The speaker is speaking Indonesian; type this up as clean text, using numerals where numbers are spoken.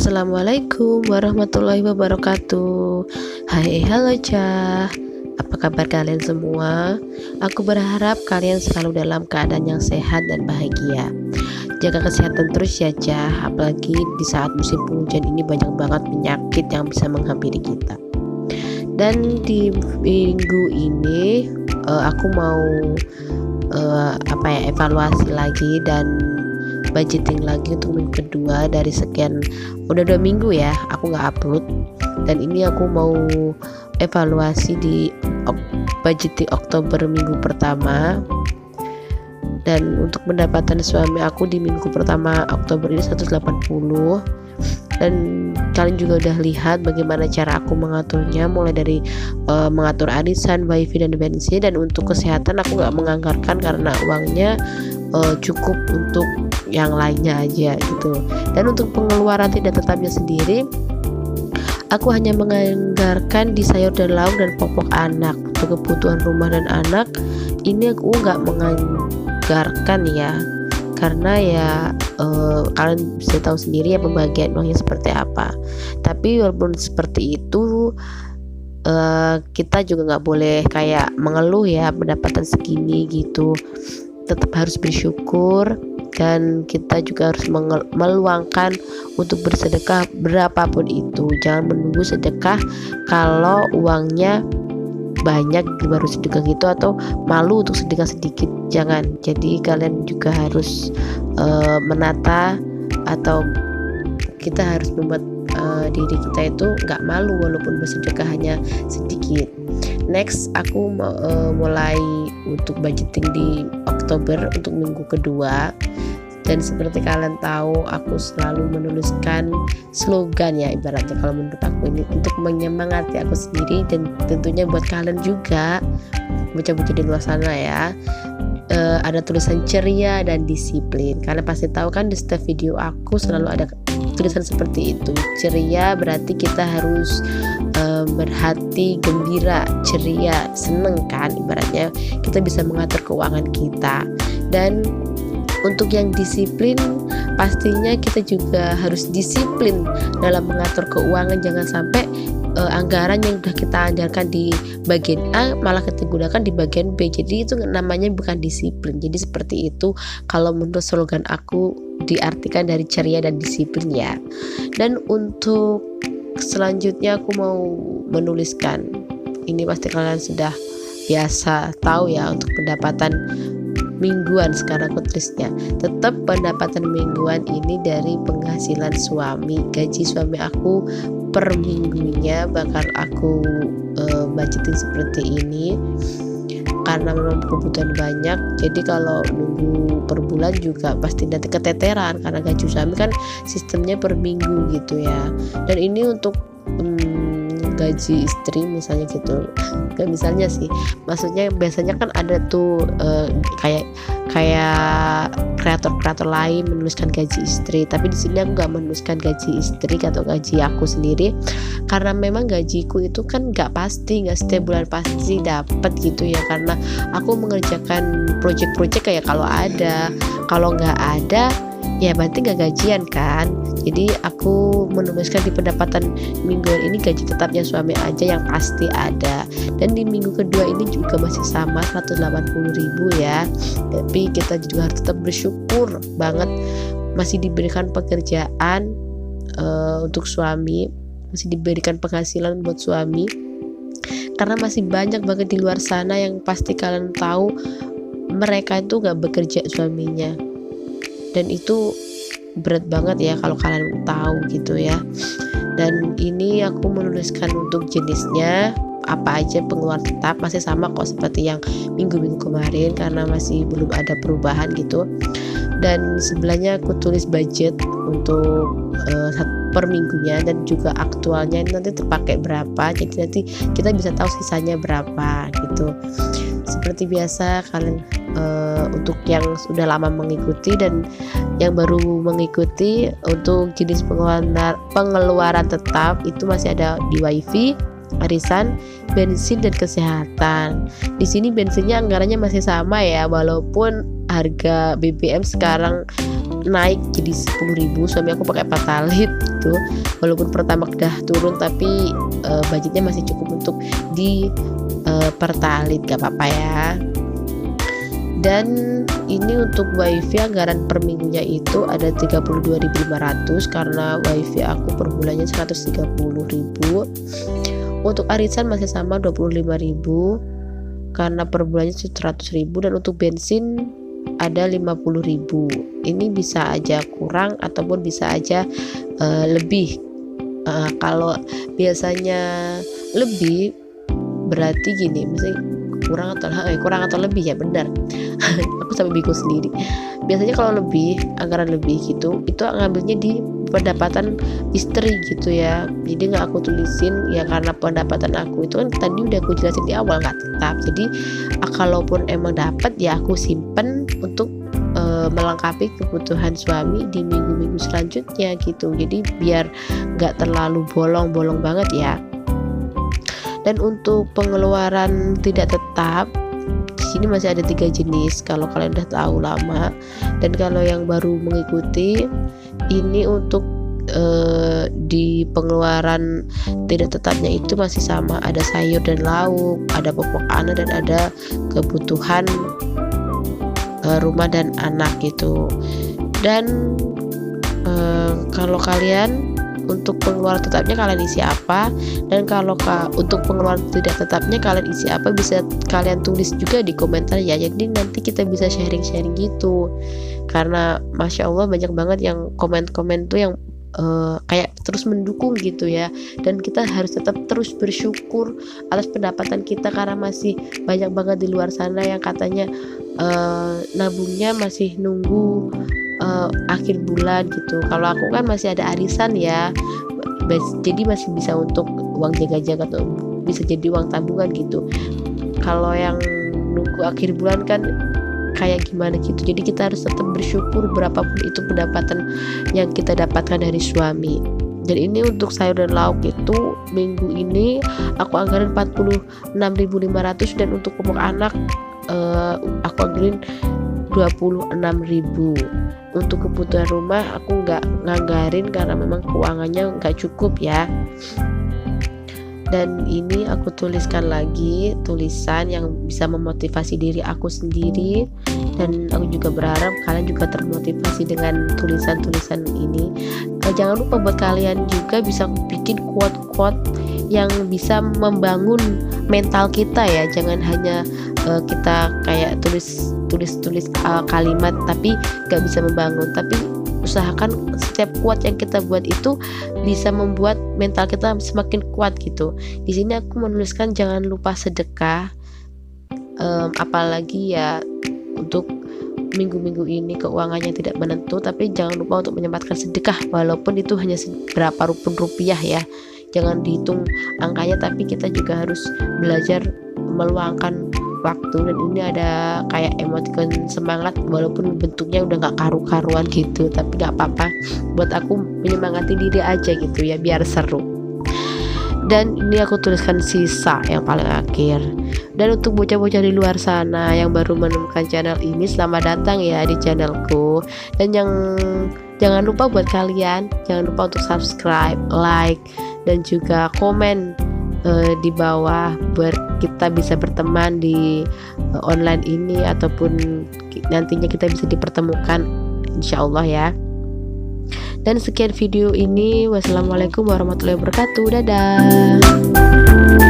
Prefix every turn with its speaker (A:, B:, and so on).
A: Assalamualaikum warahmatullahi wabarakatuh. Hai, halo Cah. Apa kabar kalian semua? Aku berharap kalian selalu dalam keadaan yang sehat dan bahagia. Jaga kesehatan terus ya Cah. Apalagi di saat musim penghujan ini banyak banget penyakit yang bisa menghampiri kita. Dan di minggu ini aku mau evaluasi lagi dan budgeting lagi untuk minggu kedua. Dari sekian udah 2 minggu ya aku nggak upload, dan ini aku mau evaluasi di budgeting Oktober minggu pertama. Dan untuk pendapatan suami aku di minggu pertama Oktober ini 180, dan kalian juga udah lihat bagaimana cara aku mengaturnya, mulai dari mengatur arisan, wifi, dan bensin. Dan untuk kesehatan aku nggak menganggarkan karena uangnya cukup untuk yang lainnya aja gitu. Dan untuk pengeluaran tidak tetapnya sendiri, aku hanya menganggarkan di sayur dan lauk dan popok anak. Untuk kebutuhan rumah dan anak ini aku nggak menganggarkan ya, karena ya kalian bisa tahu sendiri ya pembagian uangnya seperti apa. Tapi walaupun seperti itu, kita juga nggak boleh kayak mengeluh ya pendapatan segini gitu. Tetap harus bersyukur, dan kita juga harus meluangkan untuk bersedekah berapapun itu. Jangan menunggu sedekah kalau uangnya banyak baru sedekah gitu, atau malu untuk sedekah sedikit. Jangan. Jadi kalian juga harus menata, atau kita harus membuat diri kita itu nggak malu walaupun bersedekah hanya sedikit. Next, aku mulai untuk budgeting di Oktober untuk minggu kedua. Dan seperti kalian tahu, aku selalu menuliskan slogan ya, ibaratnya kalau menurut aku ini untuk menyemangati aku sendiri, dan tentunya buat kalian juga bocah-bocah di luar sana ya. Ada tulisan ceria dan disiplin. Kalian pasti tahu kan, di setiap video aku selalu ada tulisan seperti itu. Ceria berarti kita harus berhati gembira, ceria, seneng kan, ibaratnya kita bisa mengatur keuangan kita. Dan untuk yang disiplin, pastinya kita juga harus disiplin dalam mengatur keuangan. Jangan sampai anggaran yang sudah kita anggarkan di bagian A malah kita gunakan di bagian B. Jadi itu namanya bukan disiplin. Jadi seperti itu kalau menurut slogan aku diartikan dari ceria dan disiplin ya. Dan untuk selanjutnya aku mau menuliskan, ini pasti kalian sudah biasa tahu ya, untuk pendapatan mingguan. Sekarang aku tulisnya tetap pendapatan mingguan ini dari penghasilan suami. Gaji suami aku per minggunya bakal aku budgeting seperti ini, karena memang kebutuhan banyak. Jadi kalau nunggu per bulan juga pasti nanti keteteran, karena gaji suami kan sistemnya per minggu gitu ya. Dan ini untuk gaji istri misalnya gitu, gak misalnya sih, maksudnya biasanya kan ada tuh kayak kreator lain menuliskan gaji istri, tapi di sini aku nggak menuliskan gaji istri atau gaji aku sendiri, karena memang gajiku itu kan nggak pasti, nggak setiap bulan pasti dapat gitu ya, karena aku mengerjakan project kayak kalau ada, kalau nggak ada ya berarti nggak gajian kan. Jadi aku menuliskan di pendapatan mingguan ini gaji tetapnya suami aja yang pasti ada. Dan di minggu kedua ini juga masih sama 180.000 ya. Tapi kita juga harus tetap bersyukur banget masih diberikan pekerjaan untuk suami, masih diberikan penghasilan buat suami, karena masih banyak banget di luar sana yang pasti kalian tahu mereka itu nggak bekerja suaminya, dan itu berat banget ya kalau kalian tahu gitu ya. Dan ini aku menuliskan untuk jenisnya apa aja pengeluaran tetap, masih sama kok seperti yang minggu-minggu kemarin karena masih belum ada perubahan gitu. Dan sebelahnya aku tulis budget untuk per minggunya, dan juga aktualnya nanti terpakai berapa, jadi nanti kita bisa tahu sisanya berapa gitu. Seperti biasa kalian untuk yang sudah lama mengikuti dan yang baru mengikuti, untuk jenis pengeluaran tetap itu masih ada di wifi, arisan, bensin, dan kesehatan. Di sini bensinnya anggarannya masih sama ya, walaupun harga BBM sekarang naik jadi 10.000. Suami aku pakai Pertalite gitu, walaupun pertama udah turun tapi budgetnya masih cukup untuk di Pertalite, gak apa-apa ya. Dan ini untuk wifi anggaran per minggunya itu ada 32.500 karena wifi aku per bulannya 130.000. Untuk arisan masih sama 25.000 karena per bulannya 100.000, dan untuk bensin ada 50.000. Ini bisa aja kurang ataupun bisa aja lebih. Kalau biasanya lebih berarti gini, misalnya kurang atau lebih ya, benar. Aku sampai bingung sendiri. Biasanya kalau lebih, anggaran lebih gitu, itu ngambilnya di pendapatan istri gitu ya. Jadi nggak aku tulisin ya, karena pendapatan aku itu kan tadi udah aku jelasin di awal nggak tetap. Jadi kalaupun emang dapat ya aku simpen untuk melengkapi kebutuhan suami di minggu-minggu selanjutnya gitu. Jadi biar nggak terlalu bolong-bolong banget ya. Dan untuk pengeluaran tidak tetap, di sini masih ada 3 jenis kalau kalian udah tahu lama. Dan kalau yang baru mengikuti, ini untuk di pengeluaran tidak tetapnya itu masih sama, ada sayur dan lauk, ada pokok anak, dan ada kebutuhan rumah dan anak gitu. Dan kalau kalian untuk pengeluaran tetapnya kalian isi apa, dan kalau untuk pengeluaran tidak tetapnya kalian isi apa, bisa kalian tulis juga di komentar ya. Jadi nanti kita bisa sharing-sharing gitu, karena Masya Allah banyak banget yang komen-komen tuh yang kayak terus mendukung gitu ya. Dan kita harus tetap terus bersyukur atas pendapatan kita, karena masih banyak banget di luar sana yang katanya nabungnya masih nunggu akhir bulan gitu. Kalau aku kan masih ada arisan ya, jadi masih bisa untuk uang jaga-jaga atau bisa jadi uang tabungan gitu. Kalau yang nunggu akhir bulan kan kayak gimana gitu. Jadi kita harus tetap bersyukur berapapun itu pendapatan yang kita dapatkan dari suami. Dan ini untuk sayur dan lauk itu minggu ini aku anggarin 46.500, dan untuk popok anak aku anggarin 26.000. Untuk kebutuhan rumah aku nggak nganggarin karena memang keuangannya nggak cukup ya. Dan ini aku tuliskan lagi tulisan yang bisa memotivasi diri aku sendiri, dan aku juga berharap kalian juga termotivasi dengan tulisan-tulisan ini. Jangan lupa buat kalian juga bisa bikin quote-quote yang bisa membangun mental kita ya. Jangan hanya kita kayak tulis kalimat tapi gak bisa membangun, tapi usahakan setiap quote yang kita buat itu bisa membuat mental kita semakin kuat gitu. Di sini aku menuliskan jangan lupa sedekah, apalagi ya untuk minggu-minggu ini keuangannya tidak menentu, tapi jangan lupa untuk menyempatkan sedekah walaupun itu hanya berapa rupiah ya. Jangan dihitung angkanya, tapi kita juga harus belajar meluangkan waktu. Dan ini ada kayak emoticon semangat walaupun bentuknya udah gak karu-karuan gitu, tapi gak apa-apa, buat aku menyemangati diri aja gitu ya, biar seru. Dan ini aku tuliskan sisa yang paling akhir. Dan untuk bocah-bocah di luar sana yang baru menemukan channel ini, selamat datang ya di channelku. Dan jangan lupa buat kalian, jangan lupa untuk subscribe, like, dan juga komen di bawah biar kita bisa berteman di online ini, ataupun nantinya kita bisa dipertemukan insyaallah ya. Dan sekian video ini, wassalamualaikum warahmatullahi wabarakatuh, dadah.